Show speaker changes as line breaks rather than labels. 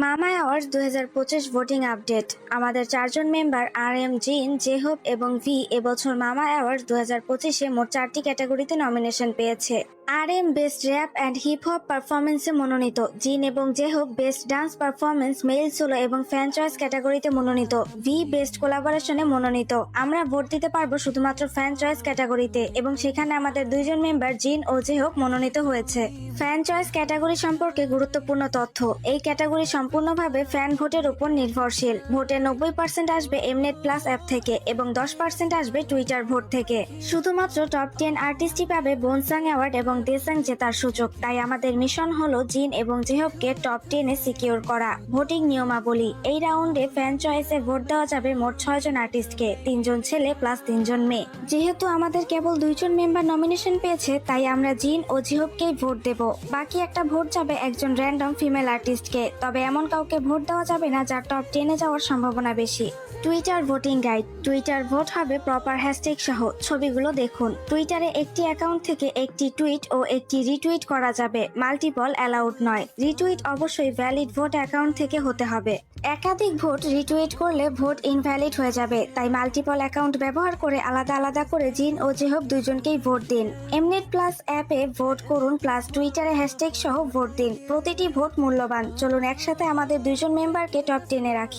মামা awards 2025 voting update. আমাদের চারজন মেম্বার RM, জিন, জেহব এবং ভি এবছর মামা অ্যাওয়ার্ডস 2025-এ মোট 4টি ক্যাটাগরিতে নমিনেশন পেয়েছে। RM best rap and hip hop পারফরমেন্সে মনোনীত, জিন এবং J Hope best dance performance, male solo এবং ফ্যান চয়েস ক্যাটাগরিতে মনোনীত, ভি বেস্ট কোলাবোরেশনে মনোনীত। আমরা ভোট দিতে পারবো শুধুমাত্র ফ্যান চয়েস ক্যাটাগরিতে এবং সেখানে আমাদের দুইজন মেম্বার জিন ও জেহব মনোনীত হয়েছে। ফ্যান চয়েস ক্যাটাগরি সম্পর্কে গুরুত্বপূর্ণ তথ্য। এই ক্যাটাগরি সম্পূর্ণভাবে ফ্যান ভোটের উপর নির্ভরশীল। ভোটের 90% আসবে এমনেট প্লাস অ্যাপ থেকে এবং 10% আসবে টুইটার ভোট থেকে। শুধুমাত্র টপ 10 আর্টিস্টই পাবে বোনসাং অ্যাওয়ার্ড এবং দেসাং জেতার সুযোগ। তাই আমাদের মিশন হলো জিন এবং জেহবকে টপ 10-এ সিকিউর করা। ভোটিং নিয়মাবলী। এই রাউন্ডে ফ্যান চয়েসে ভোট দেওয়া যাবে মোট 6 জন আর্টিস্টকে, 3 জন ছেলে প্লাস 3 জন মেয়ে। যেহেতু আমাদের কেবল 2 জন মেম্বার নমিনেশন পেয়েছে, তাই আমরা জিন ও জেহবকেই ভোট দেব। বাকি একটা ভোট যাবে একজন র্যান্ডম ফিমেল আর্টিস্টকে। তবে এমন কাউকে ভোট দেওয়া যাবে না যার টপ 10-এ যাওয়ার সম্ভাবনা বেশি। Twitter voting guide. Twitter vote হবে প্রপার হ্যাশট্যাগ সহ। ছবিগুলো দেখুন। টুইটারে একটি অ্যাকাউন্ট থেকে একটি টুইট ও একটি রিটুইট করা যাবে, মাল্টিপল অ্যালাউড নয়। রিটুইট অবশ্যই ভ্যালিড ভোট অ্যাকাউন্ট থেকে হতে হবে। একাধিক ভোট রিটুইট করলে ভোট ইনভ্যালিড হয়ে যাবে, তাই মাল্টিপল অ্যাকাউন্ট ব্যবহার করে আলাদা আলাদা করে জিন ও জেহব দুইজনকেই ভোট দিন। এমনেট প্লাস অ্যাপে ভোট করুন প্লাস টুইটারে হ্যাশট্যাগ সহ ভোট দিন। প্রতিটি ভোট মূল্যবান। চলুন একসাথে আমাদের 2 জন মেম্বারকে টপ 10-এ রাখি।